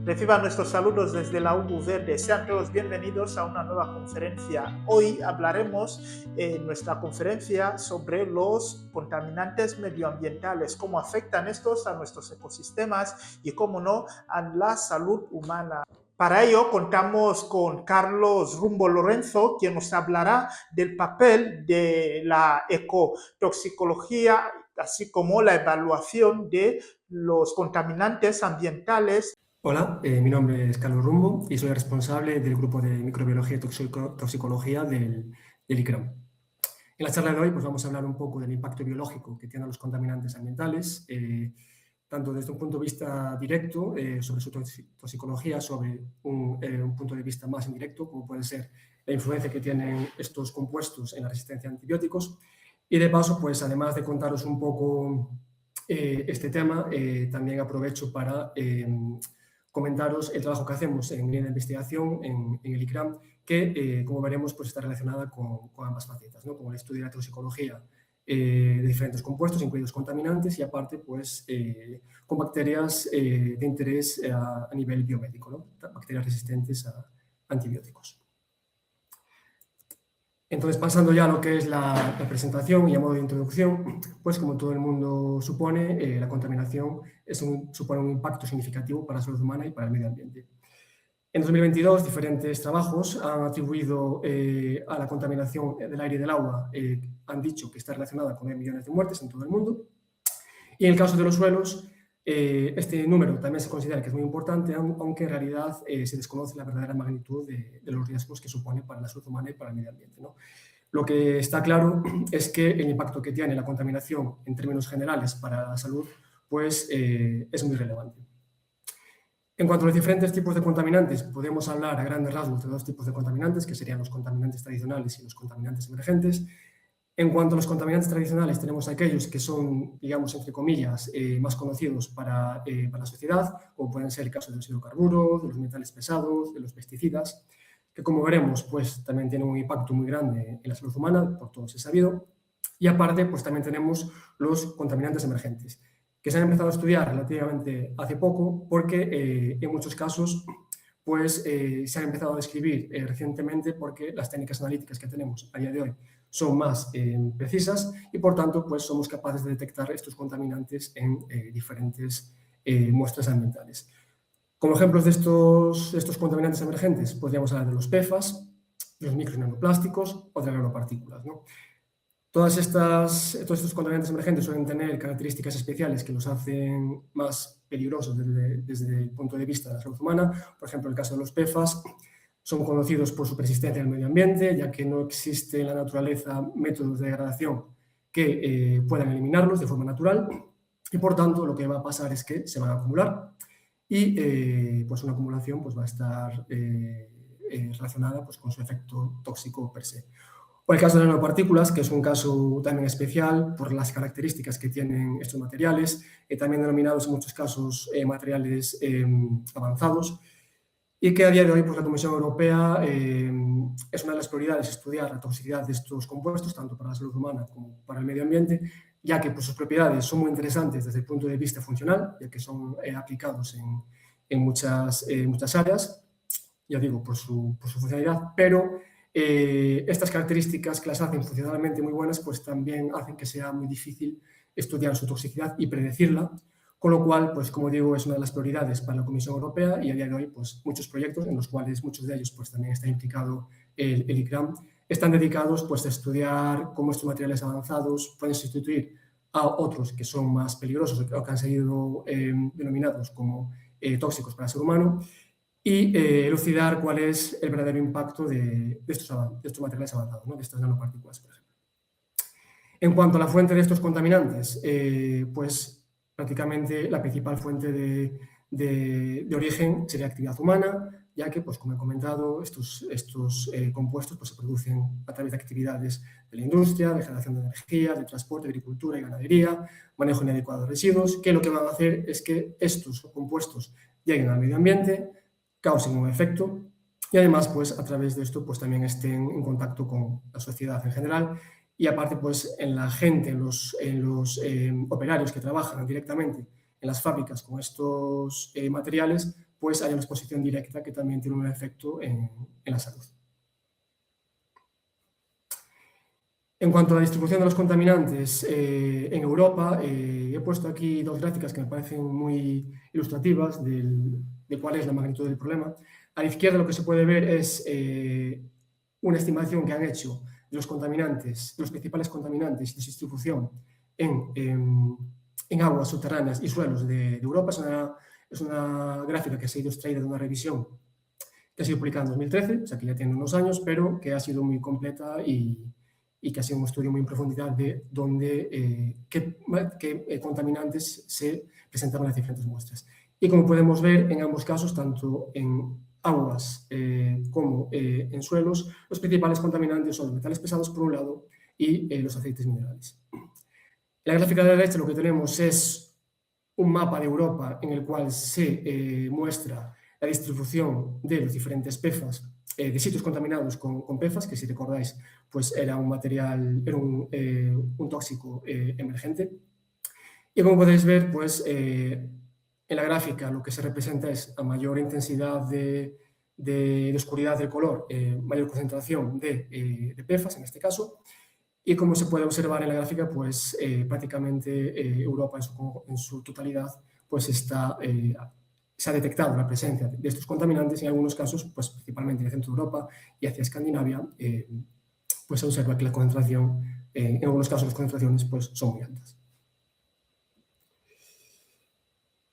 Reciban nuestros saludos desde la UBU Verde. Sean todos bienvenidos a una nueva conferencia. Hoy hablaremos en nuestra conferencia sobre los contaminantes medioambientales, cómo afectan estos a nuestros ecosistemas y, cómo no, a la salud humana. Para ello contamos con Carlos Rumbo Lorenzo, quien nos hablará del papel de la ecotoxicología, así como la evaluación de los contaminantes ambientales. Hola, mi nombre es Carlos Rumbo y soy responsable del grupo de microbiología y toxicología del ICRAM. En la charla de hoy pues vamos a hablar un poco del impacto biológico que tienen los contaminantes ambientales, tanto desde un punto de vista directo sobre su toxicología, sobre un punto de vista más indirecto, como puede ser la influencia que tienen estos compuestos en la resistencia a antibióticos. Y de paso, pues además de contaros un poco este tema, también aprovecho para comentaros el trabajo que hacemos en línea de investigación en el ICRAM, que, como veremos, pues está relacionada con ambas facetas, ¿no? Con el estudio de la toxicología de diferentes compuestos, incluidos contaminantes, y aparte, pues, con bacterias de interés a nivel biomédico, ¿no? Bacterias resistentes a antibióticos. Entonces, pasando ya a lo que es la presentación y a modo de introducción, pues como todo el mundo supone, la contaminación supone un impacto significativo para la salud humana y para el medio ambiente. En 2022, diferentes trabajos han atribuido a la contaminación del aire y del agua, han dicho que está relacionada con 9 millones de muertes en todo el mundo. Y en el caso de los suelos, este número también se considera que es muy importante, aunque en realidad se desconoce la verdadera magnitud de los riesgos que supone para la salud humana y para el medio ambiente, ¿no? Lo que está claro es que el impacto que tiene la contaminación en términos generales para la salud pues, es muy relevante. En cuanto a los diferentes tipos de contaminantes, podemos hablar a grandes rasgos de dos tipos de contaminantes, que serían los contaminantes tradicionales y los contaminantes emergentes. En cuanto a los contaminantes tradicionales, tenemos aquellos que son, digamos, entre comillas, más conocidos para la sociedad, como pueden ser el caso de los hidrocarburos, de los metales pesados, de los pesticidas, que, como veremos, pues también tienen un impacto muy grande en la salud humana, por todos es sabido. Y aparte, pues también tenemos los contaminantes emergentes, que se han empezado a estudiar relativamente hace poco, porque en muchos casos pues, se han empezado a describir recientemente, porque las técnicas analíticas que tenemos a día de hoy son más precisas y, por tanto, pues somos capaces de detectar estos contaminantes en diferentes muestras ambientales. Como ejemplos de estos contaminantes emergentes, podríamos hablar de los PFAS, de los micro y nanoplásticos o de las nanopartículas, ¿no? Todos estos contaminantes emergentes suelen tener características especiales que los hacen más peligrosos desde el punto de vista de la salud humana. Por ejemplo, en el caso de los PFAS, son conocidos por su persistencia en el medio ambiente, ya que no existe en la naturaleza métodos de degradación que puedan eliminarlos de forma natural, y por tanto lo que va a pasar es que se van a acumular y pues una acumulación pues va a estar relacionada pues con su efecto tóxico per se. O el caso de las nanopartículas, que es un caso también especial por las características que tienen estos materiales, también denominados en muchos casos materiales avanzados, y que a día de hoy pues, la Comisión Europea es una de las prioridades estudiar la toxicidad de estos compuestos, tanto para la salud humana como para el medio ambiente, ya que pues, sus propiedades son muy interesantes desde el punto de vista funcional, ya que son aplicados en muchas áreas, ya digo, por su funcionalidad, pero estas características que las hacen funcionalmente muy buenas, pues también hacen que sea muy difícil estudiar su toxicidad y predecirla, con lo cual, pues como digo, es una de las prioridades para la Comisión Europea y a día de hoy, pues muchos proyectos, en los cuales muchos de ellos pues también está implicado el ICRAM, están dedicados pues a estudiar cómo estos materiales avanzados pueden sustituir a otros que son más peligrosos o que han sido denominados como tóxicos para el ser humano, y elucidar cuál es el verdadero impacto de estos materiales avanzados, ¿no? De estas nanopartículas, por ejemplo. En cuanto a la fuente de estos contaminantes, pues prácticamente la principal fuente de origen sería actividad humana, ya que, pues, como he comentado, estos compuestos pues, se producen a través de actividades de la industria, de generación de energía, de transporte, agricultura y ganadería, manejo inadecuado de residuos, que lo que van a hacer es que estos compuestos lleguen al medio ambiente, causen un efecto y además, pues, a través de esto, pues, también estén en contacto con la sociedad en general y aparte, pues, en la gente, en los operarios que trabajan directamente en las fábricas con estos materiales, pues haya una exposición directa que también tiene un efecto en la salud. En cuanto a la distribución de los contaminantes en Europa, he puesto aquí dos gráficas que me parecen muy ilustrativas de cuál es la magnitud del problema. A la izquierda lo que se puede ver es una estimación que han hecho de los contaminantes, los principales contaminantes y su distribución en aguas subterráneas y suelos de Europa. Es una gráfica que se ha ido extraída de una revisión que ha sido publicada en 2013, o sea que ya tiene unos años, pero que ha sido muy completa y que ha sido un estudio muy en profundidad de qué contaminantes se presentaban en las diferentes muestras. Y como podemos ver, en ambos casos, tanto en aguas como en suelos, los principales contaminantes son los metales pesados, por un lado, y los aceites minerales. En la gráfica de la derecha lo que tenemos es un mapa de Europa en el cual se muestra la distribución de los diferentes PFAS, de sitios contaminados con PFAS, que si recordáis, pues era un material, era un tóxico emergente. Y como podéis ver, pues en la gráfica lo que se representa es a mayor intensidad de oscuridad del color, mayor concentración de PFAS en este caso. Y como se puede observar en la gráfica, pues prácticamente Europa en su totalidad pues se ha detectado la presencia de estos contaminantes. En algunos casos, pues principalmente en el centro de Europa y hacia Escandinavia, pues se observa que la concentración, en algunos casos las concentraciones pues, son muy altas.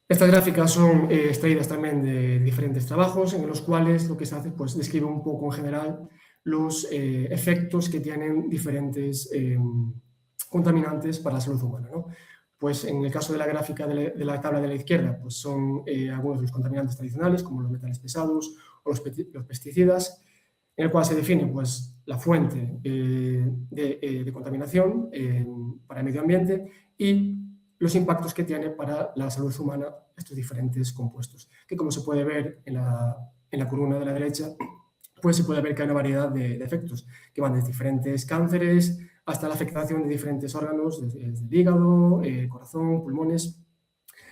Estas gráficas son extraídas también de diferentes trabajos en los cuales lo que se hace pues describe un poco en general los efectos que tienen diferentes contaminantes para la salud humana, ¿no? Pues en el caso de la gráfica de la tabla de la izquierda, pues son algunos de los contaminantes tradicionales, como los metales pesados o los pesticidas, en el cual se define pues, la fuente de contaminación para el medio ambiente y los impactos que tiene para la salud humana estos diferentes compuestos, que como se puede ver en la columna de la derecha, pues se puede ver que hay una variedad de efectos que van desde diferentes cánceres hasta la afectación de diferentes órganos, desde el hígado, corazón, pulmones,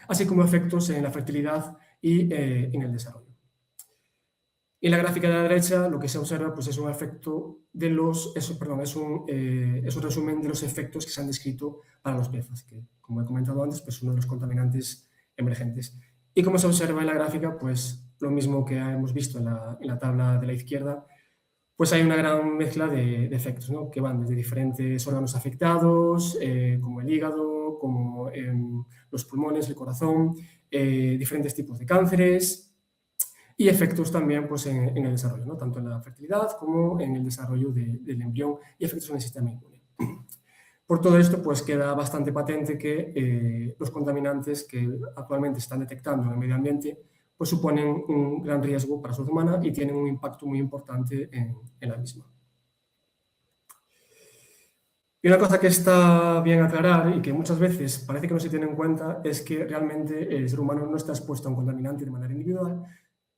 así como efectos en la fertilidad y en el desarrollo. Y en la gráfica de la derecha lo que se observa pues, es un efecto de es un resumen de los efectos que se han descrito para los PFAS, que como he comentado antes, pues uno de los contaminantes emergentes. Y como se observa en la gráfica, pues lo mismo que hemos visto en la tabla de la izquierda, pues hay una gran mezcla de efectos, ¿no? Que van desde diferentes órganos afectados, como el hígado, como los pulmones, el corazón, diferentes tipos de cánceres y efectos también pues, en el desarrollo, ¿no? Tanto en la fertilidad como en el desarrollo del embrión y efectos en el sistema inmune. Por todo esto, pues queda bastante patente que los contaminantes que actualmente se están detectando en el medio ambiente pues suponen un gran riesgo para la salud humana y tienen un impacto muy importante en la misma. Y una cosa que está bien aclarar y que muchas veces parece que no se tiene en cuenta es que realmente el ser humano no está expuesto a un contaminante de manera individual,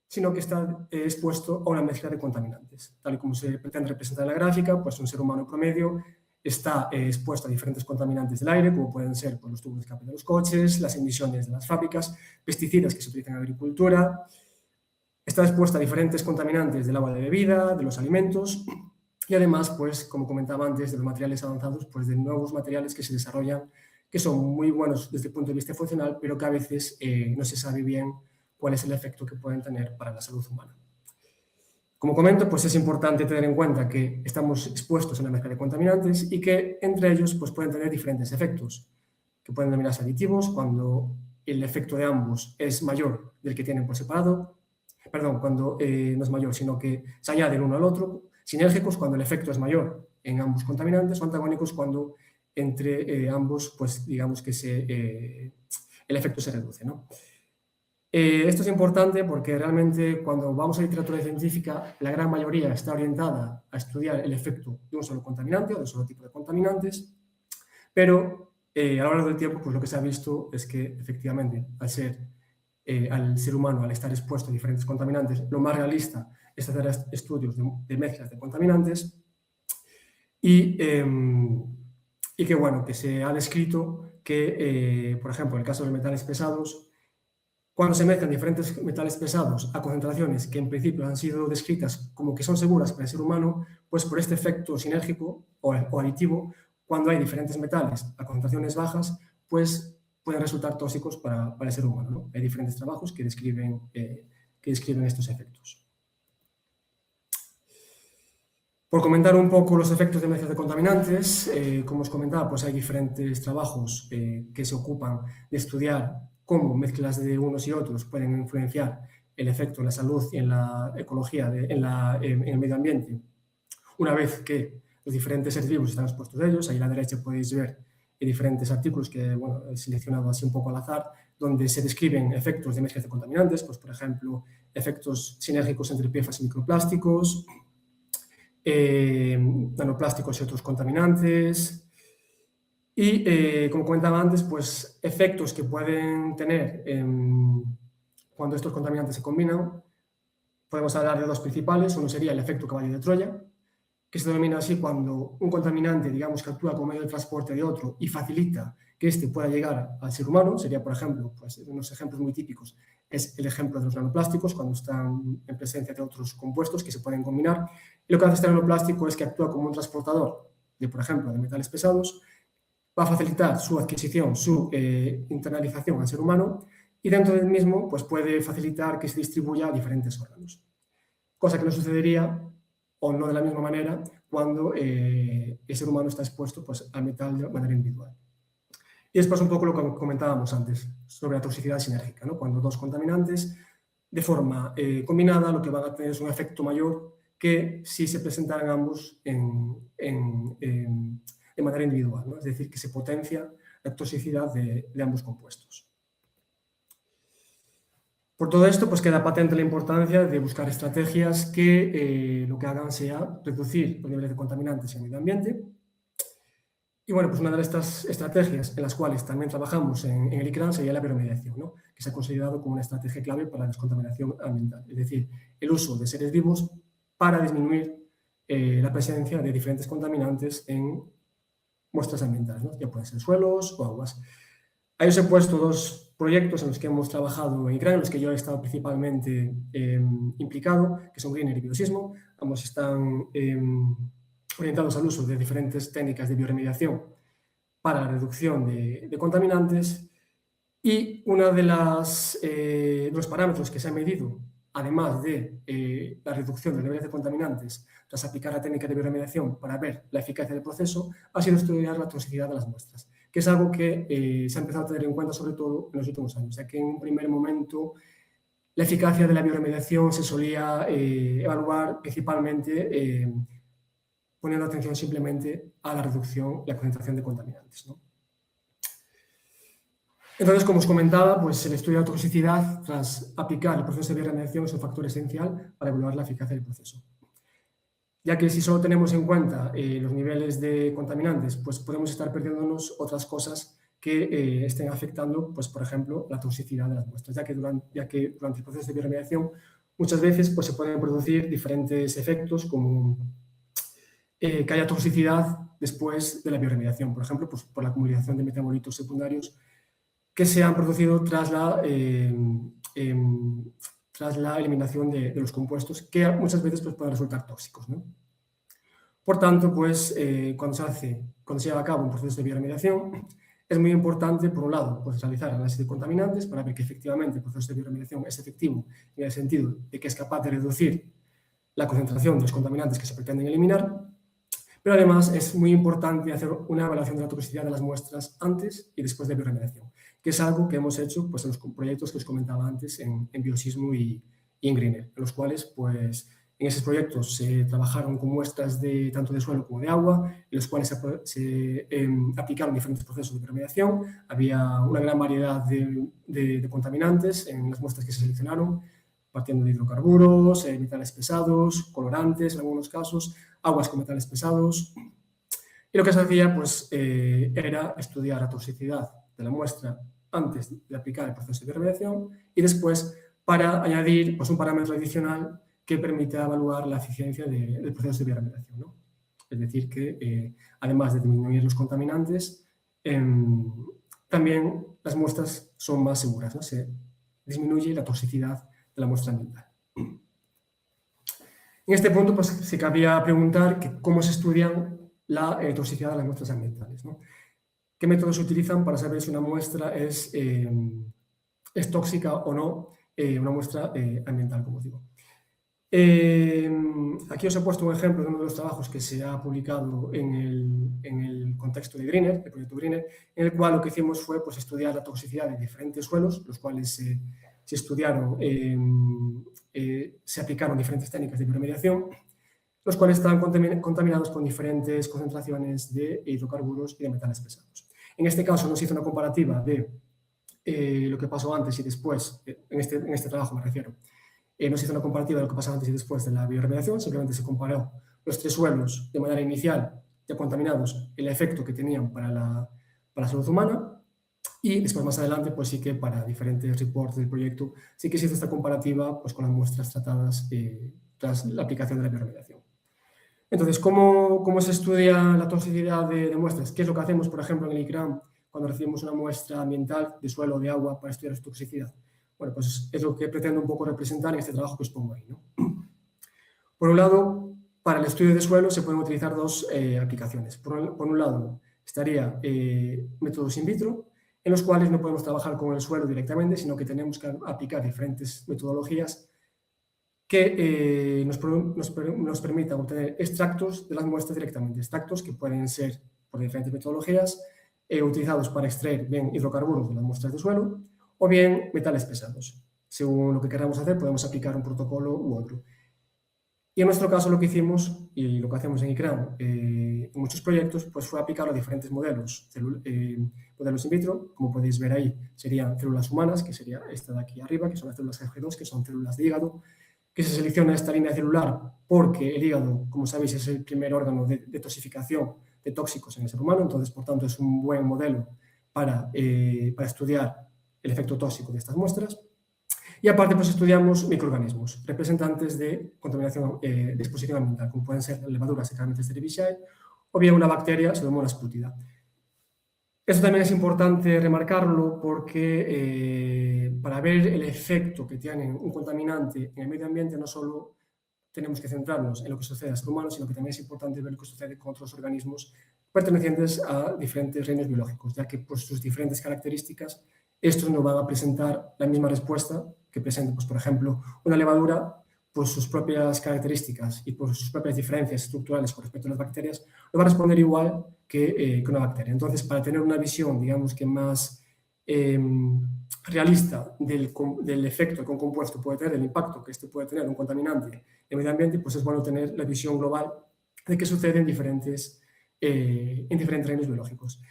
sino que está expuesto a una mezcla de contaminantes. Tal y como se pretende representar en la gráfica, pues un ser humano promedio está expuesto a diferentes contaminantes del aire, como pueden ser pues, los tubos de escape de los coches, las emisiones de las fábricas, pesticidas que se utilizan en agricultura. Está expuesto a diferentes contaminantes del agua de bebida, de los alimentos y además, pues, como comentaba antes, de los materiales avanzados, pues de nuevos materiales que se desarrollan, que son muy buenos desde el punto de vista funcional, pero que a veces no se sabe bien cuál es el efecto que pueden tener para la salud humana. Como comento, pues es importante tener en cuenta que estamos expuestos a una mezcla de contaminantes y que entre ellos pues, pueden tener diferentes efectos, que pueden denominarse aditivos cuando el efecto de ambos es mayor del que tienen por separado, perdón, cuando no es mayor, sino que se añade el uno al otro, sinérgicos cuando el efecto es mayor en ambos contaminantes o antagónicos cuando entre ambos, pues digamos que el efecto se reduce, ¿no? Esto es importante porque realmente cuando vamos a literatura científica, la gran mayoría está orientada a estudiar el efecto de un solo contaminante o de un solo tipo de contaminantes, pero a lo largo del tiempo pues lo que se ha visto es que efectivamente al ser humano, al estar expuesto a diferentes contaminantes, lo más realista es hacer estudios de mezclas de contaminantes y que bueno, que se ha descrito que, por ejemplo, en el caso de metales pesados, Cuando se mezclan diferentes metales pesados a concentraciones que en principio han sido descritas como que son seguras para el ser humano, pues por este efecto sinérgico o aditivo, cuando hay diferentes metales a concentraciones bajas, pues pueden resultar tóxicos para el ser humano, ¿no? Hay diferentes trabajos que describen estos efectos. Por comentar un poco los efectos de mezclas de contaminantes, como os comentaba, pues hay diferentes trabajos que se ocupan de estudiar cómo mezclas de unos y otros pueden influenciar el efecto en la salud y en la ecología, en el medio ambiente, una vez que los diferentes seres vivos están expuestos a ellos. Ahí a la derecha podéis ver diferentes artículos que he seleccionado así un poco al azar, donde se describen efectos de mezclas de contaminantes, pues por ejemplo, efectos sinérgicos entre PFAS y microplásticos, nanoplásticos y otros contaminantes. Y, como comentaba antes, pues efectos que pueden tener cuando estos contaminantes se combinan. Podemos hablar de dos principales. Uno sería el efecto caballo de Troya, que se denomina así cuando un contaminante, digamos, que actúa como medio de transporte de otro y facilita que éste pueda llegar al ser humano. Sería, por ejemplo, pues unos ejemplos muy típicos es el ejemplo de los nanoplásticos, cuando están en presencia de otros compuestos que se pueden combinar. Y lo que hace este nanoplástico es que actúa como un transportador de, por ejemplo, de metales pesados, va a facilitar su adquisición, su internalización al ser humano, y dentro del mismo pues puede facilitar que se distribuya a diferentes órganos. Cosa que no sucedería, o no de la misma manera, cuando el ser humano está expuesto pues, al metal de manera individual. Y después un poco lo que comentábamos antes sobre la toxicidad sinérgica, ¿no? Cuando dos contaminantes de forma combinada lo que van a tener es un efecto mayor que si se presentaran ambos de manera individual, ¿no? Es decir, que se potencia la toxicidad de ambos compuestos. Por todo esto, pues queda patente la importancia de buscar estrategias que lo que hagan sea reducir los niveles de contaminantes en el medio ambiente. Y bueno, pues una de estas estrategias en las cuales también trabajamos en el ICRAN sería la bioremediación, ¿no? Que se ha considerado como una estrategia clave para la descontaminación ambiental, es decir, el uso de seres vivos para disminuir la presencia de diferentes contaminantes en muestras ambientales, ¿no? Ya pueden ser suelos o aguas. Ahí os he puesto dos proyectos en los que hemos trabajado en ICRAN, en los que yo he estado principalmente implicado, que son Greener y Biosismo. Ambos están orientados al uso de diferentes técnicas de bioremediación para la reducción de contaminantes. Y uno de los parámetros que se ha medido, además de la reducción de niveles de contaminantes tras aplicar la técnica de bioremediación para ver la eficacia del proceso, ha sido estudiar la toxicidad de las muestras, que es algo que se ha empezado a tener en cuenta sobre todo en los últimos años, ya que en un primer momento la eficacia de la bioremediación se solía evaluar principalmente poniendo atención simplemente a la reducción y la concentración de contaminantes, ¿no? Entonces, como os comentaba, pues el estudio de toxicidad tras aplicar el proceso de bioremediación es un factor esencial para evaluar la eficacia del proceso. Ya que si solo tenemos en cuenta los niveles de contaminantes, pues podemos estar perdiéndonos otras cosas que estén afectando, pues por ejemplo, la toxicidad de las muestras, ya que durante el proceso de bioremediación muchas veces pues, se pueden producir diferentes efectos como que haya toxicidad después de la bioremediación, por ejemplo, pues por la acumulación de metabolitos secundarios que se han producido tras la eliminación de los compuestos, que muchas veces pues, pueden resultar tóxicos, ¿no? Por tanto, pues, cuando se lleva a cabo un proceso de bioremediación, es muy importante, por un lado, pues, realizar análisis de contaminantes para ver que efectivamente el proceso de bioremediación es efectivo en el sentido de que es capaz de reducir la concentración de los contaminantes que se pretenden eliminar, pero además es muy importante hacer una evaluación de la toxicidad de las muestras antes y después de bioremediación, que es algo que hemos hecho pues, en los proyectos que os comentaba antes en Biosismo y en Greener, en los cuales pues, en esos proyectos se trabajaron con muestras tanto de suelo como de agua, en los cuales se aplicaron diferentes procesos de bioremediación. Había una gran variedad de contaminantes en las muestras que se seleccionaron, partiendo de hidrocarburos, metales pesados, colorantes en algunos casos, aguas con metales pesados. Y lo que se hacía pues, era estudiar la toxicidad de la muestra antes de aplicar el proceso de bioremediación y después para añadir pues, un parámetro adicional que permita evaluar la eficiencia del proceso de bioremediación, ¿no? Es decir, que además de disminuir los contaminantes, también las muestras son más seguras, ¿no? Se disminuye la toxicidad de la muestra ambiental. En este punto, pues se cabría preguntar cómo se estudian la toxicidad de las muestras ambientales, ¿no? ¿Qué métodos se utilizan para saber si una muestra es tóxica o no, una muestra ambiental, como digo? Aquí os he puesto un ejemplo de uno de los trabajos que se ha publicado en el contexto de Greener, el proyecto Greener, en el cual lo que hicimos fue pues, estudiar la toxicidad de diferentes suelos, los cuales se estudiaron, se aplicaron diferentes técnicas de bioremediación, los cuales estaban contaminados con diferentes concentraciones de hidrocarburos y de metales pesados. En este caso no se hizo una comparativa de lo que pasó antes y después, en este trabajo me refiero, no se hizo una comparativa de lo que pasaba antes y después de la bioremediación, simplemente se comparó los tres suelos de manera inicial ya contaminados, el efecto que tenían para la salud humana, y después más adelante pues sí que para diferentes reports del proyecto sí que se hizo esta comparativa pues, con las muestras tratadas tras la aplicación de la bioremediación. Entonces, ¿cómo se estudia la toxicidad de muestras? ¿Qué es lo que hacemos, por ejemplo, en el ICRAM cuando recibimos una muestra ambiental de suelo o de agua para estudiar su toxicidad? Bueno, pues es lo que pretendo un poco representar en este trabajo que os pongo ahí, ¿no? Por un lado, para el estudio de suelo se pueden utilizar dos aplicaciones. Por un lado, estaría métodos in vitro, en los cuales no podemos trabajar con el suelo directamente, sino que tenemos que aplicar diferentes metodologías que nos permitan obtener extractos de las muestras directamente. Extractos que pueden ser, por diferentes metodologías, utilizados para extraer bien hidrocarburos de las muestras de suelo o bien metales pesados. Según lo que queramos hacer, podemos aplicar un protocolo u otro. Y en nuestro caso lo que hicimos, y lo que hacemos en ICRAM, en muchos proyectos, pues fue aplicarlo a diferentes modelos in vitro. Como podéis ver ahí, serían células humanas, que sería esta de aquí arriba, que son las células G2, que son células de hígado, que se selecciona esta línea celular porque el hígado, como sabéis, es el primer órgano de detoxificación de tóxicos en el ser humano, entonces, por tanto, es un buen modelo para estudiar el efecto tóxico de estas muestras. Y aparte, pues estudiamos microorganismos, representantes de contaminación, de exposición ambiental, como pueden ser levaduras Saccharomyces cerevisiae o bien una bacteria, Pseudomonas flutida. Esto también es importante remarcarlo porque para ver el efecto que tiene un contaminante en el medio ambiente no solo tenemos que centrarnos en lo que sucede al ser humano, sino que también es importante ver lo que sucede con otros organismos pertenecientes a diferentes reinos biológicos, ya que por sus diferentes características estos no van a presentar la misma respuesta que presenta, pues, por ejemplo, una levadura por sus propias características y por sus propias diferencias estructurales con respecto a las bacterias, no va a responder igual que una bacteria. Entonces, para tener una visión, digamos que más realista del efecto que un compuesto puede tener, del impacto que este puede tener un contaminante en el medio ambiente, pues es bueno tener la visión global de qué sucede en diferentes reinos biológicos.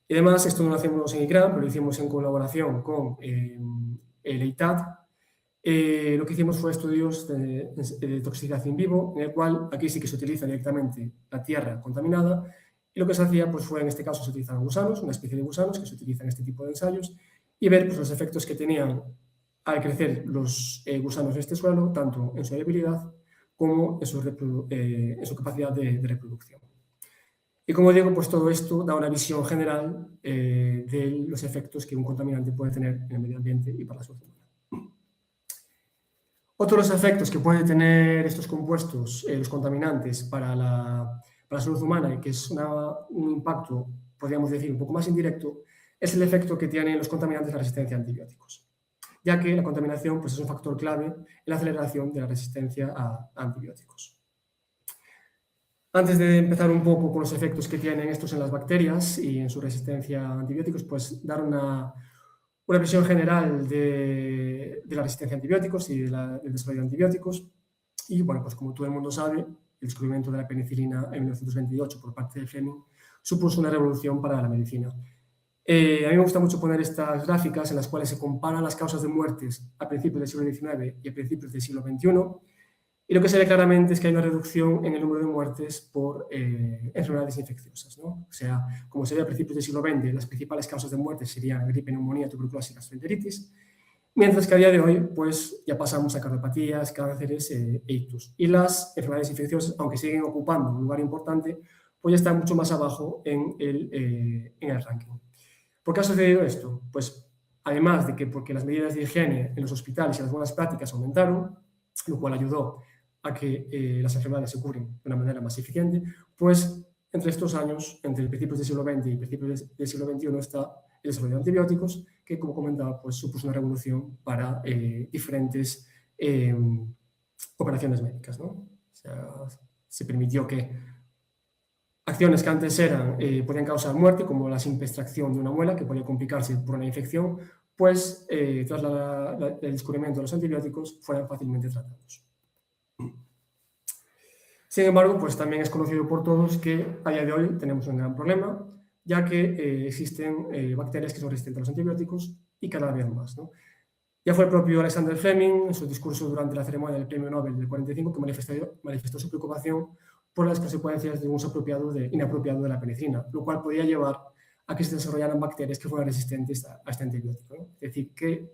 Y además, esto no lo hacemos en ICRAM, pero lo hicimos en colaboración con el EITAD. Lo que hicimos fue estudios de toxicidad in vivo, en el cual aquí sí que se utiliza directamente la tierra contaminada, y lo que se hacía pues, fue, en este caso, se utilizaban gusanos, una especie de gusanos que se utilizan en este tipo de ensayos, y ver pues, los efectos que tenían al crecer los gusanos en este suelo, tanto en su viabilidad como en su capacidad de reproducción. Y como digo, pues todo esto da una visión general de los efectos que un contaminante puede tener en el medio ambiente y para la salud humana. Otros efectos que pueden tener estos compuestos, los contaminantes, para la salud humana, y que es un impacto, podríamos decir, un poco más indirecto, es el efecto que tienen los contaminantes la resistencia a antibióticos, ya que la contaminación pues, es un factor clave en la aceleración de la resistencia a antibióticos. Antes de empezar un poco con los efectos que tienen estos en las bacterias y en su resistencia a antibióticos, pues dar una visión general de la resistencia a antibióticos y del desarrollo de antibióticos. Y bueno, pues como todo el mundo sabe, el descubrimiento de la penicilina en 1928 por parte de Fleming supuso una revolución para la medicina. A mí me gusta mucho poner estas gráficas en las cuales se comparan las causas de muertes a principios del siglo XIX y a principios del siglo XXI. Y lo que se ve claramente es que hay una reducción en el número de muertes por enfermedades infecciosas, ¿no? O sea, como se ve a principios del siglo XX, las principales causas de muerte serían gripe, neumonía, tuberculosis y gastroenteritis, mientras que a día de hoy pues, ya pasamos a cardiopatías, cánceres e ictus. Y las enfermedades infecciosas, aunque siguen ocupando un lugar importante, pues ya están mucho más abajo en el ranking. ¿Por qué ha sucedido esto? Pues además de que porque las medidas de higiene en los hospitales y las buenas prácticas aumentaron, lo cual ayudó a que las enfermedades se cubren de una manera más eficiente, pues entre estos años, entre principios del siglo XX y principios del siglo XXI, está el desarrollo de antibióticos, que, como comentaba, pues supuso una revolución para diferentes operaciones médicas, ¿no? O sea, se permitió que acciones que antes podían causar muerte, como la simple extracción de una muela, que podía complicarse por una infección, pues tras el descubrimiento de los antibióticos fueran fácilmente tratados. Sin embargo, pues también es conocido por todos que a día de hoy tenemos un gran problema, ya que existen bacterias que son resistentes a los antibióticos y cada vez más, ¿no? Ya fue el propio Alexander Fleming, en su discurso durante la ceremonia del Premio Nobel del 45, que manifestó su preocupación por las consecuencias de un uso inapropiado de la penicilina, lo cual podía llevar a que se desarrollaran bacterias que fueran resistentes a este antibiótico, ¿no? Es decir, que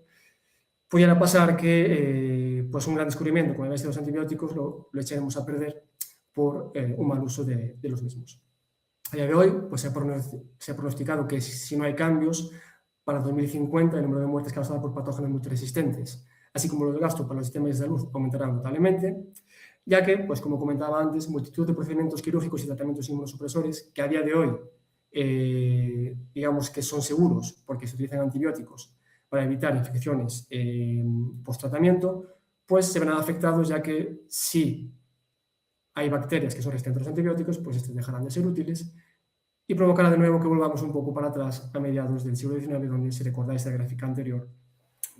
pudiera pasar que pues un gran descubrimiento como el de los antibióticos lo echemos a perder por un mal uso de los mismos. A día de hoy pues, se ha pronosticado que si no hay cambios, para 2050 el número de muertes causadas por patógenos multiresistentes, así como los gastos para los sistemas de salud, aumentarán notablemente, ya que, pues como comentaba antes, multitud de procedimientos quirúrgicos y tratamientos inmunosupresores que a día de hoy, digamos que son seguros porque se utilizan antibióticos para evitar infecciones post-tratamiento, pues se verán afectados, ya que si hay bacterias que son resistentes a los antibióticos, pues estos dejarán de ser útiles y provocará de nuevo que volvamos un poco para atrás a mediados del siglo XIX, donde, si recordáis la gráfica anterior,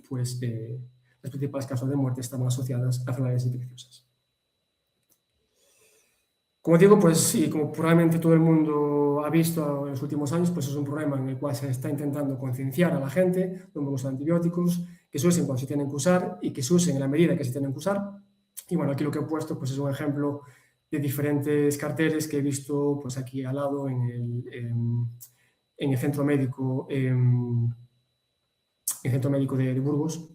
pues las principales causas de muerte estaban asociadas a enfermedades infecciosas. Como digo, pues, y como probablemente todo el mundo ha visto en los últimos años, pues es un problema en el cual se está intentando concienciar a la gente del uso de antibióticos, que se usen cuando se tienen que usar y que se usen en la medida que se tienen que usar. Y bueno, aquí lo que he puesto pues, es un ejemplo de diferentes carteles que he visto pues, aquí al lado en el centro médico, de Burgos,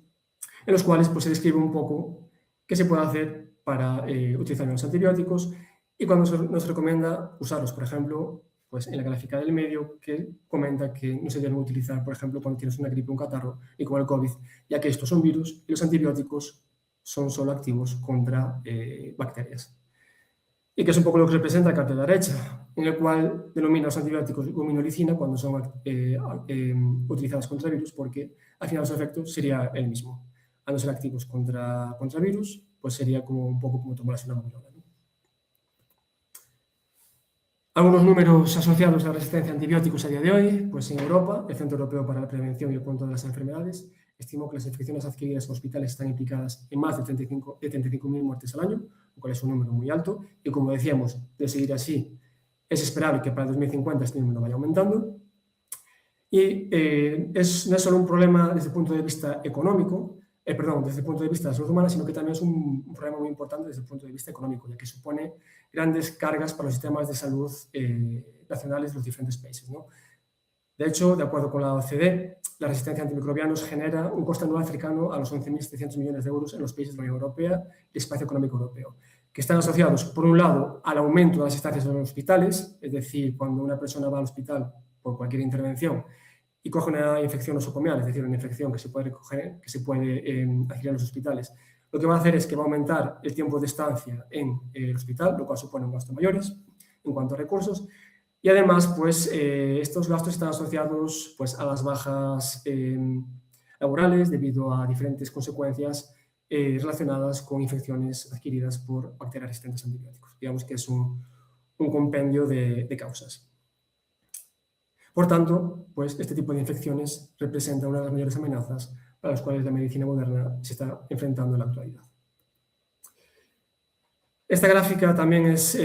en los cuales pues, se describe un poco qué se puede hacer para utilizar los antibióticos y cuando nos recomienda usarlos, por ejemplo, pues en la gráfica del medio, que comenta que no se deben utilizar, por ejemplo, cuando tienes una gripe o un catarro, ni como el COVID, ya que estos son virus y los antibióticos son solo activos contra bacterias. Y que es un poco lo que representa el cartel de derecha, en el cual denomina los antibióticos gominolicina cuando son utilizados contra virus, porque al final su efecto sería el mismo. Al no ser activos contra virus, pues sería como un poco como tomarse una gominola, ¿no? Algunos números asociados a la resistencia a antibióticos a día de hoy, pues en Europa, el Centro Europeo para la Prevención y el Control de las Enfermedades estimó que las infecciones adquiridas en hospitales están implicadas en más de 35.000 muertes al año, lo cual es un número muy alto, y como decíamos, de seguir así, es esperable que para el 2050 este número vaya aumentando. Y no es solo un problema desde el punto de vista económico, desde el punto de vista de la salud humana, sino que también es un problema muy importante desde el punto de vista económico, ya que supone grandes cargas para los sistemas de salud nacionales de los diferentes países, ¿no? De hecho, de acuerdo con la OCDE, la resistencia a antimicrobianos genera un coste anual cercano a los 11.700 millones de euros en los países de la Unión Europea y el Espacio Económico Europeo, que están asociados, por un lado, al aumento de las estancias en los hospitales, es decir, cuando una persona va al hospital por cualquier intervención y coge una infección nosocomial, es decir, una infección que se puede adquirir en los hospitales, lo que va a hacer es que va a aumentar el tiempo de estancia en el hospital, lo cual supone un gasto mayores en cuanto a recursos. Y además, pues, estos gastos están asociados pues, a las bajas laborales debido a diferentes consecuencias relacionadas con infecciones adquiridas por bacterias resistentes a antibióticos. Digamos que es un compendio de causas. Por tanto, pues, este tipo de infecciones representa una de las mayores amenazas para las cuales la medicina moderna se está enfrentando en la actualidad. Esta gráfica también es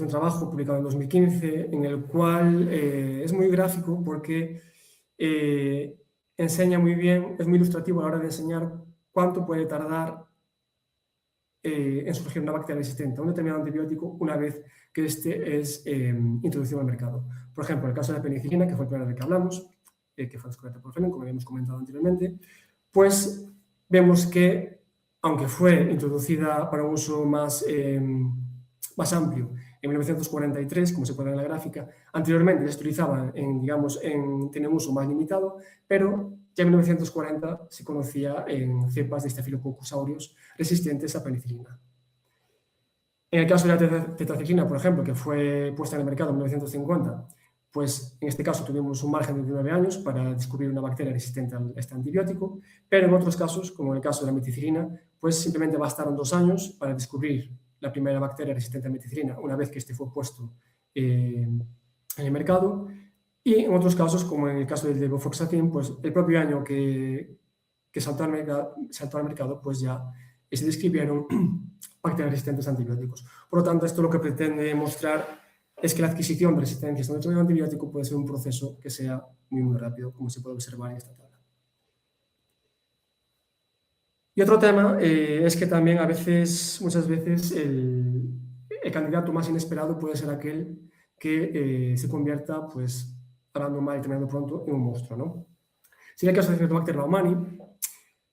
un trabajo publicado en 2015, en el cual es muy gráfico porque enseña muy bien, es muy ilustrativo a la hora de enseñar cuánto puede tardar en surgir una bacteria resistente a un determinado antibiótico una vez que este es introducido al mercado. Por ejemplo, en el caso de la penicilina, que fue el primero del que hablamos, que fue descubierta por Fleming, como habíamos comentado anteriormente, pues vemos que, aunque fue introducida para un uso más amplio en 1943, como se puede ver en la gráfica. Anteriormente ya se utilizaban tenían un uso más limitado, pero ya en 1940 se conocía en cepas de Staphylococcus aureus resistentes a penicilina. En el caso de la tetraciclina, por ejemplo, que fue puesta en el mercado en 1950, pues en este caso tuvimos un margen de 9 años para descubrir una bacteria resistente a este antibiótico, pero en otros casos, como en el caso de la meticilina, pues simplemente bastaron 2 años para descubrir la primera bacteria resistente a meticilina una vez que este fue puesto en el mercado. Y en otros casos, como en el caso del levofloxacin, pues el propio año que saltó al mercado, pues ya se describieron bacterias resistentes a antibióticos. Por lo tanto, esto lo que pretende mostrar es que la adquisición de resistencias a un antibiótico puede ser un proceso que sea muy rápido, como se puede observar en esta tabla. Y otro tema es que también muchas veces, el candidato más inesperado puede ser aquel que se convierta, pues, hablando mal y terminando pronto, en un monstruo, ¿no? Sería el caso de Acinetobacter baumannii,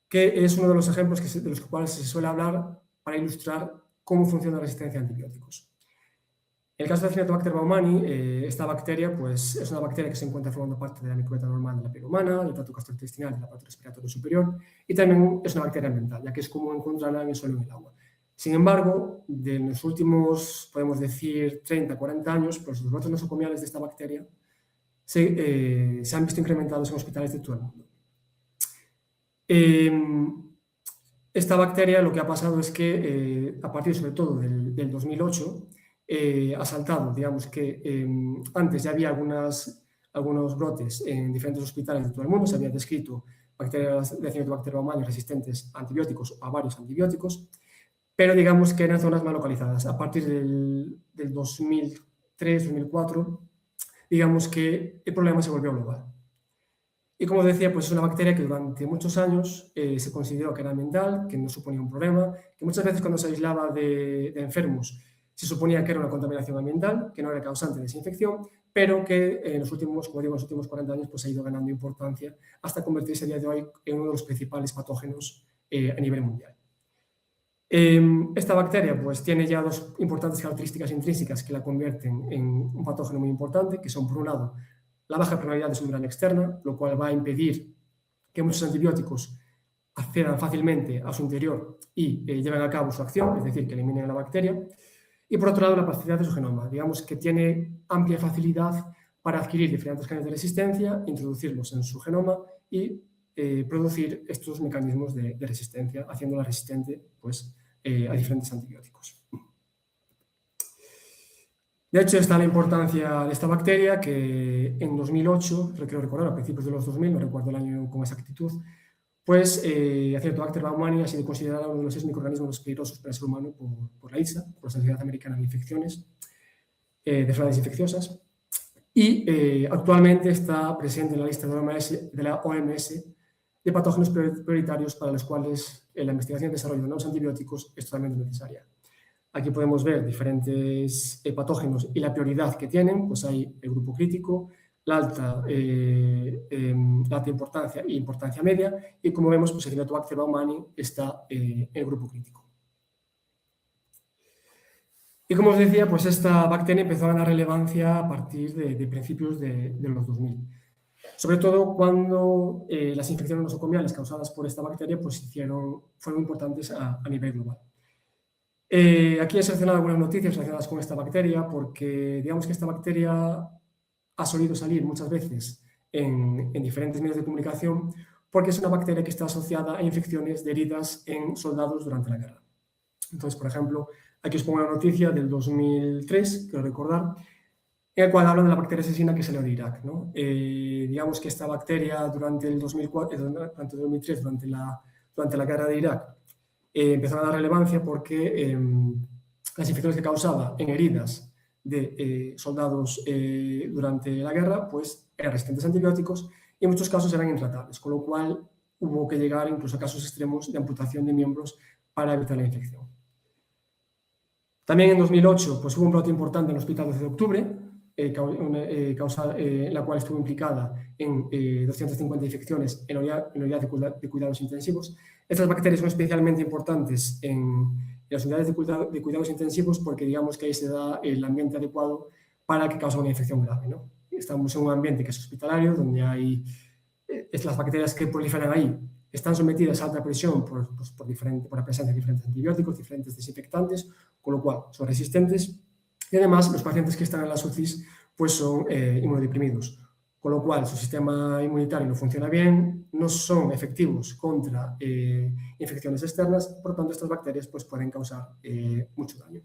que es uno de los ejemplos de los cuales se suele hablar para ilustrar cómo funciona la resistencia a antibióticos. En el caso de Acinetobacter baumannii, esta bacteria pues, es una bacteria que se encuentra formando parte de la microbiota normal de la piel humana, del tracto gastrointestinal y del aparato respiratorio superior, y también es una bacteria ambiental, ya que es común encontrarla en el suelo y en el agua. Sin embargo, de los últimos, podemos decir, 30, 40 años, pues los brotes nosocomiales de esta bacteria se han visto incrementados en hospitales de todo el mundo. Esta bacteria lo que ha pasado es que a partir sobre todo del 2008 ha saltado, digamos que antes ya había algunos brotes en diferentes hospitales de todo el mundo, se había descrito bacterias de Acinetobacter baumannii resistentes a antibióticos o a varios antibióticos, pero digamos que eran zonas mal localizadas. A partir del 2003-2004, digamos que el problema se volvió global. Y como decía, pues es una bacteria que durante muchos años se consideró que era ambiental, que no suponía un problema, que muchas veces cuando se aislaba de enfermos se suponía que era una contaminación ambiental, que no era causante de esa infección, pero que en los últimos, como digo, en los últimos 40 años pues ha ido ganando importancia hasta convertirse a día de hoy en uno de los principales patógenos a nivel mundial. Esta bacteria pues tiene ya dos importantes características intrínsecas que la convierten en un patógeno muy importante, que son, por un lado, la baja permeabilidad de su membrana externa, lo cual va a impedir que muchos antibióticos accedan fácilmente a su interior y lleven a cabo su acción, es decir, que eliminen a la bacteria. Y por otro lado, la plasticidad de su genoma. Digamos que tiene amplia facilidad para adquirir diferentes cadenas de resistencia, introducirlos en su genoma y producir estos mecanismos de resistencia, haciéndola resistente pues, a diferentes antibióticos. De hecho, está la importancia de esta bacteria que en 2008, quiero recordar, a principios de los 2000, no recuerdo el año con exactitud, pues Acinetobacter baumannii ha sido considerada uno de los 6 microorganismos más peligrosos para el ser humano por la ISA, por la Sociedad Americana de Infecciones, de enfermedades infecciosas, y actualmente está presente en la lista de la OMS de patógenos prioritarios para los cuales la investigación y desarrollo de nuevos antibióticos es totalmente necesaria. Aquí podemos ver diferentes patógenos y la prioridad que tienen, pues hay el grupo crítico, la alta importancia e importancia media, y como vemos, pues Acinetobacter baumannii está en el grupo crítico. Y como os decía, pues esta bacteria empezó a ganar relevancia a partir de principios de los 2000. Sobre todo cuando las infecciones nosocomiales causadas por esta bacteria pues fueron importantes a nivel global. Aquí he seleccionado algunas noticias relacionadas con esta bacteria porque digamos que esta bacteria ha solido salir muchas veces en diferentes medios de comunicación porque es una bacteria que está asociada a infecciones de heridas en soldados durante la guerra. Entonces, por ejemplo, aquí os pongo una noticia del 2003, quiero recordar, en el cual hablan de la bacteria asesina que salió de Irak, ¿no? Digamos que esta bacteria durante el 2003, durante la guerra de Irak, empezó a dar relevancia porque las infecciones que causaba en heridas de soldados durante la guerra pues eran resistentes a antibióticos y en muchos casos eran intratables, con lo cual hubo que llegar incluso a casos extremos de amputación de miembros para evitar la infección. También en 2008 pues, hubo un brote importante en el hospital 12 de octubre, la cual estuvo implicada en 250 infecciones en la unidad de cuidados intensivos. Estas bacterias son especialmente importantes en las unidades de cuidados intensivos porque digamos que ahí se da el ambiente adecuado para que cause una infección grave, ¿no? Estamos en un ambiente que es hospitalario, donde hay las bacterias que proliferan ahí están sometidas a alta presión por la presencia de diferentes antibióticos, diferentes desinfectantes, con lo cual son resistentes. Y además, los pacientes que están en las UCIs pues son inmunodeprimidos, con lo cual su sistema inmunitario no funciona bien, no son efectivos contra infecciones externas, por lo tanto, estas bacterias pues, pueden causar mucho daño.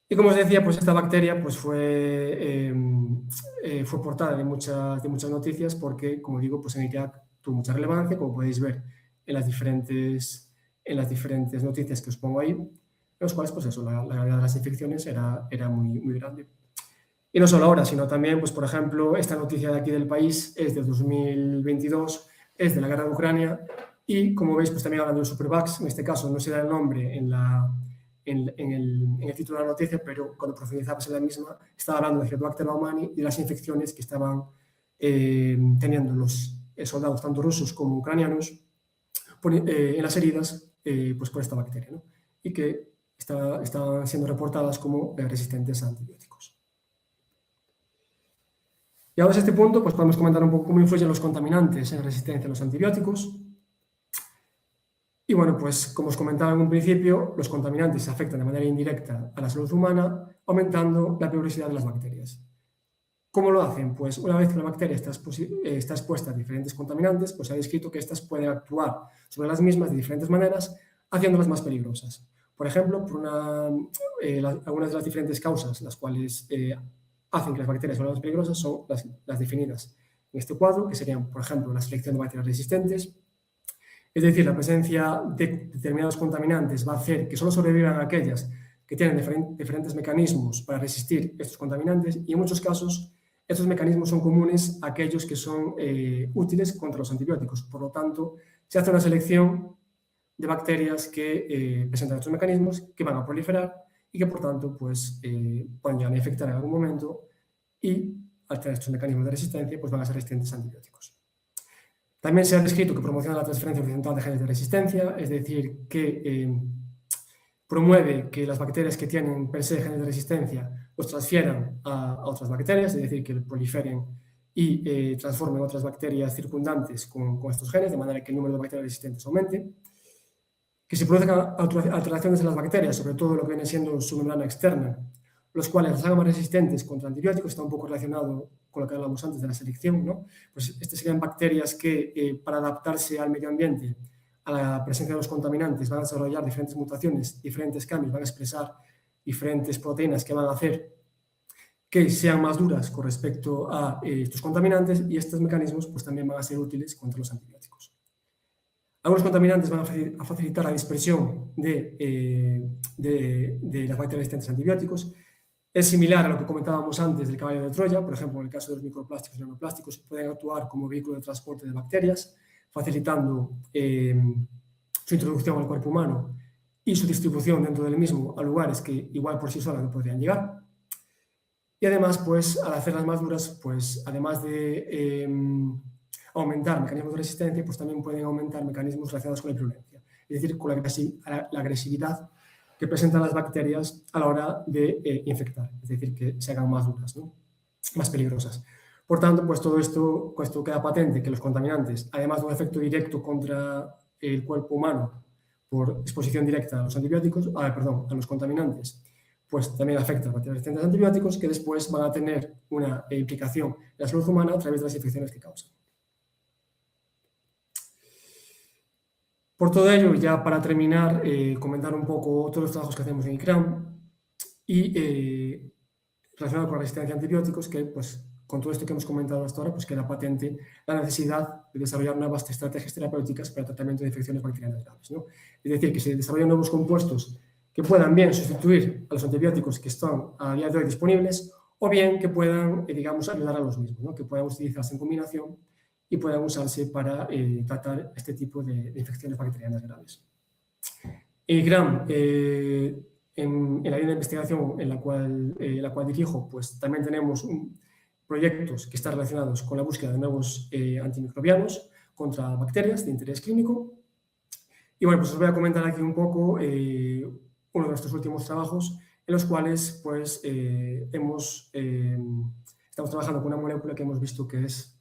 Y como os decía, pues esta bacteria pues, fue portada de muchas noticias porque, como digo, pues en Irak tuvo mucha relevancia, como podéis ver en las diferentes noticias que os pongo ahí, en los cuales pues eso, la gravedad de las infecciones era muy, muy grande. Y no solo ahora, sino también, pues por ejemplo, esta noticia de aquí del país es de 2022, es de la guerra de Ucrania, y como veis, pues también hablando de Supervax, en este caso no se da el nombre en el título de la noticia, pero cuando profundizabas en la misma, estaba hablando de Helicobacter pneumoniae y de las infecciones que estaban teniendo los soldados, tanto rusos como ucranianos, en las heridas pues por esta bacteria, ¿no? Y que estaban siendo reportadas como resistentes a antibióticos. Y ahora a este punto pues podemos comentar un poco cómo influyen los contaminantes en resistencia a los antibióticos. Y bueno, pues como os comentaba en un principio, los contaminantes afectan de manera indirecta a la salud humana, aumentando la peligrosidad de las bacterias. ¿Cómo lo hacen? Pues una vez que la bacteria está expuesta a diferentes contaminantes, pues se ha descrito que estas pueden actuar sobre las mismas de diferentes maneras, haciéndolas más peligrosas. Por ejemplo, por algunas de las diferentes causas las cuales hacen que las bacterias sean más peligrosas son las definidas en este cuadro, que serían, por ejemplo, la selección de bacterias resistentes. Es decir, la presencia de determinados contaminantes va a hacer que solo sobrevivan aquellas que tienen diferentes mecanismos para resistir estos contaminantes y en muchos casos estos mecanismos son comunes a aquellos que son útiles contra los antibióticos. Por lo tanto, se hace una selección de bacterias que presentan estos mecanismos que van a proliferar y que por tanto pues, pueden llegar a infectar en algún momento y al tener estos mecanismos de resistencia pues van a ser resistentes a antibióticos. También se ha descrito que promociona la transferencia horizontal de genes de resistencia, es decir, que promueve que las bacterias que tienen per se genes de resistencia los transfieran a otras bacterias, es decir, que proliferen y transformen otras bacterias circundantes con estos genes, de manera que el número de bacterias resistentes aumente. Que se produzcan alteraciones en las bacterias, sobre todo lo que viene siendo su membrana externa, los cuales las hagan más resistentes contra antibióticos, está un poco relacionado con lo que hablamos antes de la selección, ¿no? Pues estas serían bacterias que para adaptarse al medio ambiente, a la presencia de los contaminantes, van a desarrollar diferentes mutaciones, diferentes cambios, van a expresar diferentes proteínas que van a hacer que sean más duras con respecto a estos contaminantes y estos mecanismos pues, también van a ser útiles contra los antibióticos. Algunos contaminantes van a facilitar la dispersión de las bacterias resistentes a antibióticos. Es similar a lo que comentábamos antes del caballo de Troya, por ejemplo, en el caso de los microplásticos y nanoplásticos, pueden actuar como vehículo de transporte de bacterias, facilitando su introducción al cuerpo humano y su distribución dentro del mismo a lugares que igual por sí solas no podrían llegar. Y además, pues, al hacerlas más duras, pues, además de aumentar mecanismos de resistencia, pues también pueden aumentar mecanismos relacionados con la virulencia, es decir, con la agresividad que presentan las bacterias a la hora de infectar, es decir, que se hagan más duras, ¿no? Más peligrosas. Por tanto, pues todo esto queda patente, que los contaminantes, además de un efecto directo contra el cuerpo humano por exposición directa a los antibióticos, a los contaminantes, pues también afecta a las bacterias resistentes a antibióticos que después van a tener una implicación en la salud humana a través de las infecciones que causan. Por todo ello, ya para terminar, comentar un poco todos los trabajos que hacemos en ICRAM y relacionado con la resistencia a antibióticos, que pues, con todo esto que hemos comentado hasta ahora, pues queda patente la necesidad de desarrollar nuevas estrategias terapéuticas para el tratamiento de infecciones bacterianas graves, ¿no? Es decir, que se desarrollen nuevos compuestos que puedan bien sustituir a los antibióticos que están a día de hoy disponibles o bien que puedan, digamos, ayudar a los mismos, ¿no? Que puedan utilizarse en combinación y puedan usarse para tratar este tipo de infecciones bacterianas graves. En ICRAM, en la línea de investigación en la cual dirijo, pues también tenemos proyectos que están relacionados con la búsqueda de nuevos antimicrobianos contra bacterias de interés clínico. Y bueno, pues os voy a comentar aquí un poco uno de nuestros últimos trabajos en los cuales pues estamos trabajando con una molécula que hemos visto que es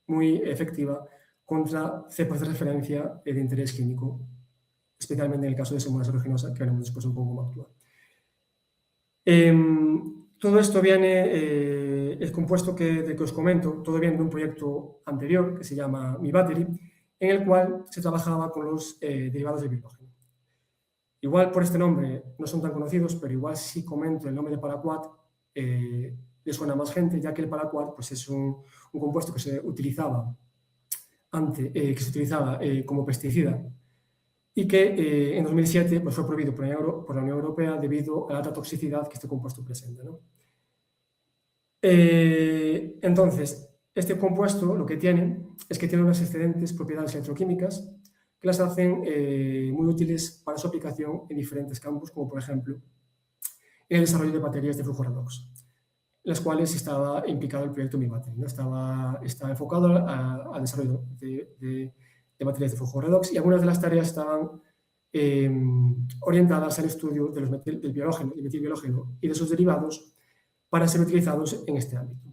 muy efectiva contra cepas de referencia de interés clínico, especialmente en el caso de Pseudomonas aeruginosa, que veremos después un poco cómo actúa. Todo esto viene, el compuesto del que os comento, todo viene de un proyecto anterior que se llama MiBattery, en el cual se trabajaba con los derivados del biológeno. Igual por este nombre no son tan conocidos, pero igual si comento el nombre de paraquat, le suena a más gente, ya que el paraquat pues, es un compuesto que se utilizaba como pesticida y que en 2007 pues, fue prohibido por la Unión Europea debido a la alta toxicidad que este compuesto presenta, ¿no? Entonces, este compuesto lo que tiene es que tiene unas excelentes propiedades electroquímicas que las hacen muy útiles para su aplicación en diferentes campos, como por ejemplo el desarrollo de baterías de flujo redox, en las cuales estaba implicado el proyecto MiBattery, ¿no? Estaba enfocado al desarrollo de baterías de flujo redox y algunas de las tareas estaban orientadas al estudio del metilbiológeno y de sus derivados para ser utilizados en este ámbito.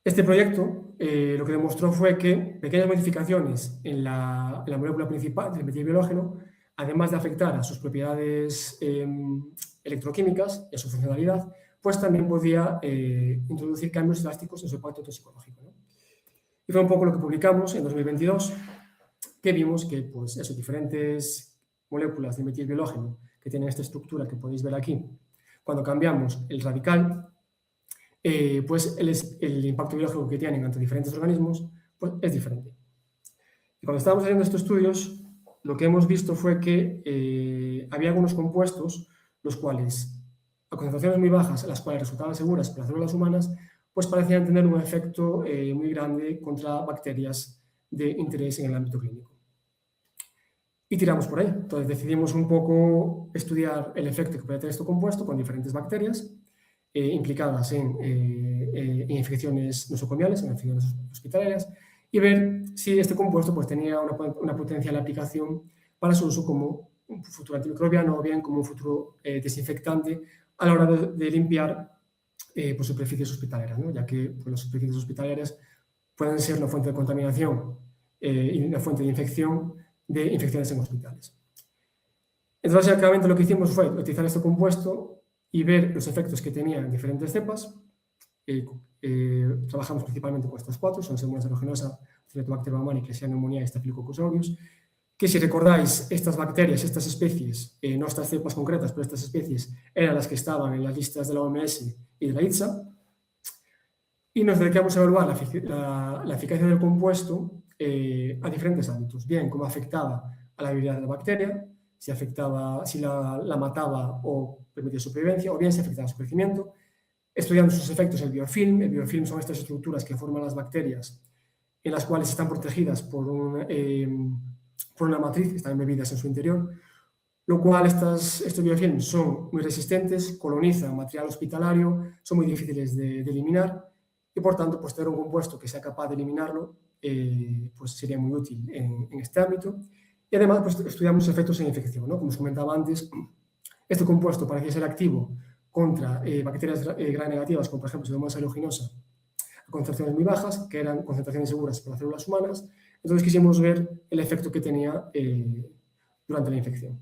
Este proyecto lo que demostró fue que pequeñas modificaciones en la molécula principal del metilbiológeno, además de afectar a sus propiedades electroquímicas y a su funcionalidad, pues también podía introducir cambios drásticos en su impacto toxicológico, ¿no? Y fue un poco lo que publicamos en 2022, que vimos que pues, diferentes moléculas de metilbiológeno que tienen esta estructura que podéis ver aquí, cuando cambiamos el radical, pues el impacto biológico que tienen ante diferentes organismos pues, es diferente. Y cuando estábamos haciendo estos estudios, lo que hemos visto fue que había algunos compuestos, los cuales, a concentraciones muy bajas, las cuales resultaban seguras para las células humanas, pues parecían tener un efecto muy grande contra bacterias de interés en el ámbito clínico. Y tiramos por ahí. Entonces decidimos un poco estudiar el efecto que puede tener este compuesto con diferentes bacterias implicadas en infecciones nosocomiales, en infecciones hospitalarias, y ver si este compuesto pues, tenía una potencial aplicación para su uso como un futuro antimicrobiano o bien como un futuro desinfectante a la hora de limpiar pues, superficies hospitalarias, ¿no? Ya que pues, las superficies hospitalarias pueden ser una fuente de contaminación y una fuente de infección de infecciones en hospitales. Entonces, básicamente lo que hicimos fue utilizar este compuesto y ver los efectos que tenía en diferentes cepas. Trabajamos principalmente con estas cuatro, son Pseudomonas aeruginosa, Cyanobacter baumannii, Klebsiella pneumoniae y Staphylococcus aureus, que si recordáis, estas bacterias, estas especies, no estas cepas concretas, pero estas especies, eran las que estaban en las listas de la OMS y de la ITSA, y nos dedicamos a evaluar la eficacia del compuesto a diferentes ámbitos. Bien, cómo afectaba a la viabilidad de la bacteria, si la mataba o permitía su supervivencia, o bien si afectaba a su crecimiento, estudiando sus efectos en el biofilm. El biofilm son estas estructuras que forman las bacterias en las cuales están protegidas por una matriz, están embebidas en su interior, lo cual estos biofilms son muy resistentes, colonizan material hospitalario, son muy difíciles de eliminar y por tanto pues, tener un compuesto que sea capaz de eliminarlo pues sería muy útil en este ámbito. Y además pues, estudiamos efectos en infección, ¿no? Como os comentaba antes, este compuesto parecía ser activo contra bacterias gram negativas, como por ejemplo Pseudomonas aeruginosa, a concentraciones muy bajas, que eran concentraciones seguras para células humanas. Entonces quisimos ver el efecto que tenía durante la infección.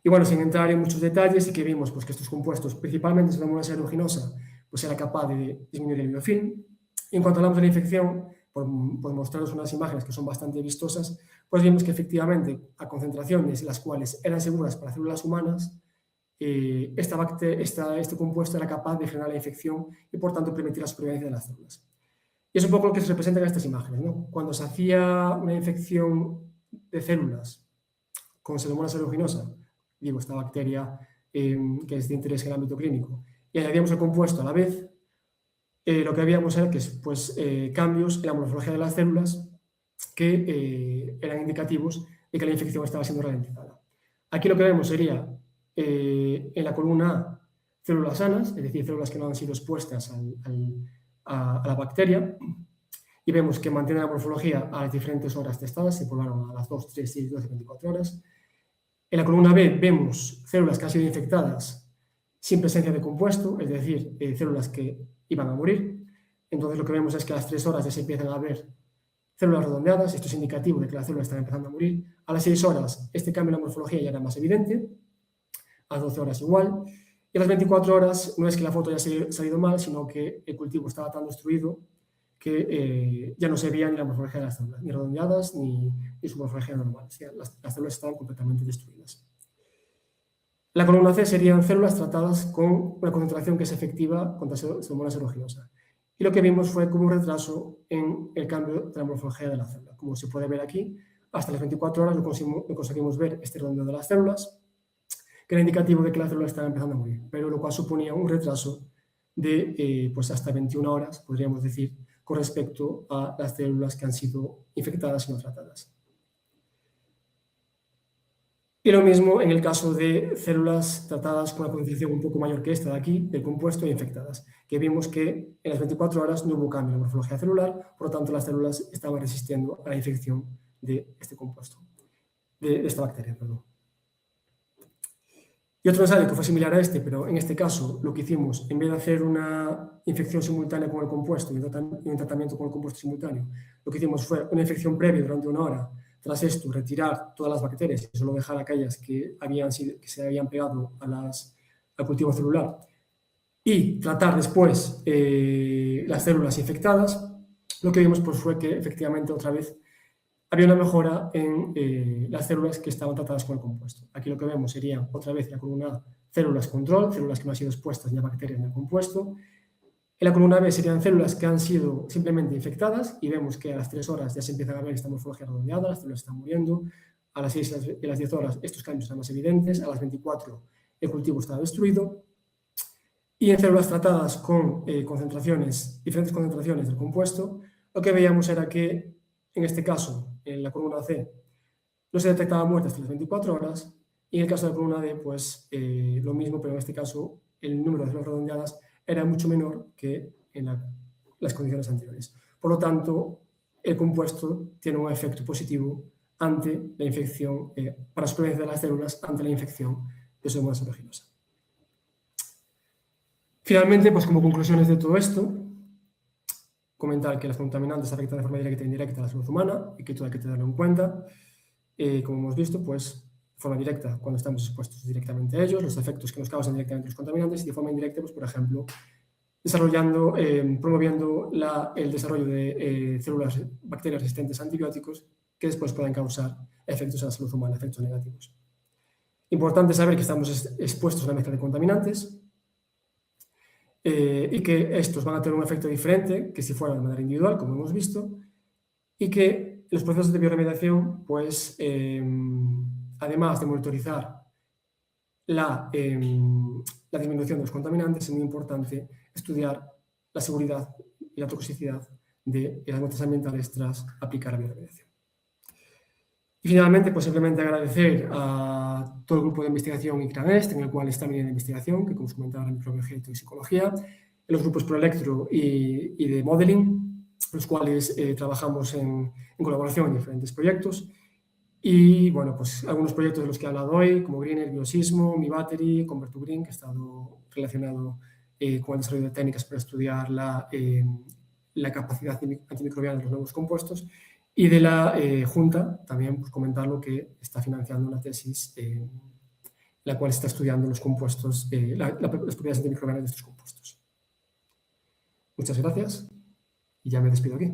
Y bueno, sin entrar en muchos detalles, sí que vimos pues, que estos compuestos, principalmente Pseudomonas aeruginosa, pues era capaz de disminuir el biofilm. Y en cuanto hablamos de la infección, por mostraros unas imágenes que son bastante vistosas, pues vimos que efectivamente a concentraciones las cuales eran seguras para células humanas, este compuesto era capaz de generar la infección y por tanto permitir la supervivencia de las células. Y es un poco lo que se representa en estas imágenes, ¿no? Cuando se hacía una infección de células con Pseudomonas aeruginosa, digo, esta bacteria que es de interés en el ámbito clínico, y añadíamos el compuesto a la vez, lo que habíamos era que, pues, cambios en la morfología de las células que eran indicativos de que la infección estaba siendo ralentizada. Aquí lo que vemos sería en la columna A células sanas, es decir, células que no han sido expuestas a la bacteria, y vemos que mantiene la morfología a las diferentes horas testadas, se poblaron a las 2, 3, 6, 12, 24 horas. En la columna B vemos células que han sido infectadas sin presencia de compuesto, es decir, células que iban a morir. Entonces lo que vemos es que a las 3 horas ya se empiezan a ver células redondeadas, esto es indicativo de que las células están empezando a morir. A las 6 horas este cambio en la morfología ya era más evidente, a las 12 horas igual, y a las 24 horas no es que la foto haya salido mal, sino que el cultivo estaba tan destruido que ya no se veía ni la morfología de las células, ni redondeadas ni su morfología normal. O sea, las células estaban completamente destruidas. La columna C serían células tratadas con una concentración que es efectiva contra Pseudomonas aeruginosa. Y lo que vimos fue como un retraso en el cambio de la morfología de la célula. Como se puede ver aquí, hasta las 24 horas no conseguimos ver este redondeo de las células, que era indicativo de que la célula estaba empezando a morir, pero lo cual suponía un retraso de pues hasta 21 horas, podríamos decir, con respecto a las células que han sido infectadas y no tratadas. Y lo mismo en el caso de células tratadas con una concentración un poco mayor que esta de aquí, del compuesto, e infectadas, que vimos que en las 24 horas no hubo cambio en la morfología celular, por lo tanto las células estaban resistiendo a la infección de este compuesto, de esta bacteria, perdón. Y otro ensayo que fue similar a este, pero en este caso lo que hicimos, en vez de hacer una infección simultánea con el compuesto y un tratamiento con el compuesto simultáneo, lo que hicimos fue una infección previa durante 1 hora. Tras esto, retirar todas las bacterias y solo dejar aquellas que se habían pegado al cultivo celular y tratar después las células infectadas. Lo que vimos pues, fue que efectivamente otra vez había una mejora en las células que estaban tratadas con el compuesto. Aquí lo que vemos serían otra vez en la columna A células control, células que no han sido expuestas ni a bacterias ni al compuesto. En la columna B serían células que han sido simplemente infectadas y vemos que a las 3 horas ya se empiezan a ver esta morfología redondeada, las células están muriendo. A las 6 y las 10 horas estos cambios están más evidentes. A las 24 el cultivo está destruido. Y en células tratadas con diferentes concentraciones del compuesto, lo que veíamos era que, en este caso, en la columna C, no se detectaba muerte hasta las 24 horas. Y en el caso de la columna D, pues lo mismo, pero en este caso el número de células redondeadas era mucho menor que en las condiciones anteriores. Por lo tanto, el compuesto tiene un efecto positivo ante la infección, para la supervivencia de las células ante la infección de Pseudomonas aeruginosa. Finalmente, pues como conclusiones de todo esto, comentar que las contaminantes afectan de forma directa e indirecta a la salud humana y que todo hay que tenerlo en cuenta. Como hemos visto, pues de forma directa cuando estamos expuestos directamente a ellos, los efectos que nos causan directamente los contaminantes, y de forma indirecta, pues, por ejemplo, promoviendo el desarrollo de bacterias resistentes a antibióticos que después puedan causar efectos a la salud humana, efectos negativos. Importante saber que estamos expuestos a una mezcla de contaminantes y que estos van a tener un efecto diferente que si fuera de manera individual, como hemos visto, y que los procesos de bioremediación, pues, además de monitorizar la disminución de los contaminantes, es muy importante estudiar la seguridad y la toxicidad de las muestras ambientales tras aplicar la bioremediación. Y finalmente, pues simplemente agradecer a todo el grupo de investigación ICRANEST, en el cual está mi línea de investigación, que como os comentaba era microbiología y toxicología, los grupos ProElectro y de Modeling, los cuales trabajamos en colaboración en diferentes proyectos. Y bueno, pues algunos proyectos de los que he hablado hoy, como Greener, Biosismo, Mi Battery, Convert2Green, que ha estado relacionado con el desarrollo de técnicas para estudiar la capacidad antimicrobiana de los nuevos compuestos. Y de la Junta, también pues, comentar lo que está financiando una tesis en la cual está estudiando los compuestos, las propiedades antimicrobianas de estos compuestos. Muchas gracias y ya me despido aquí.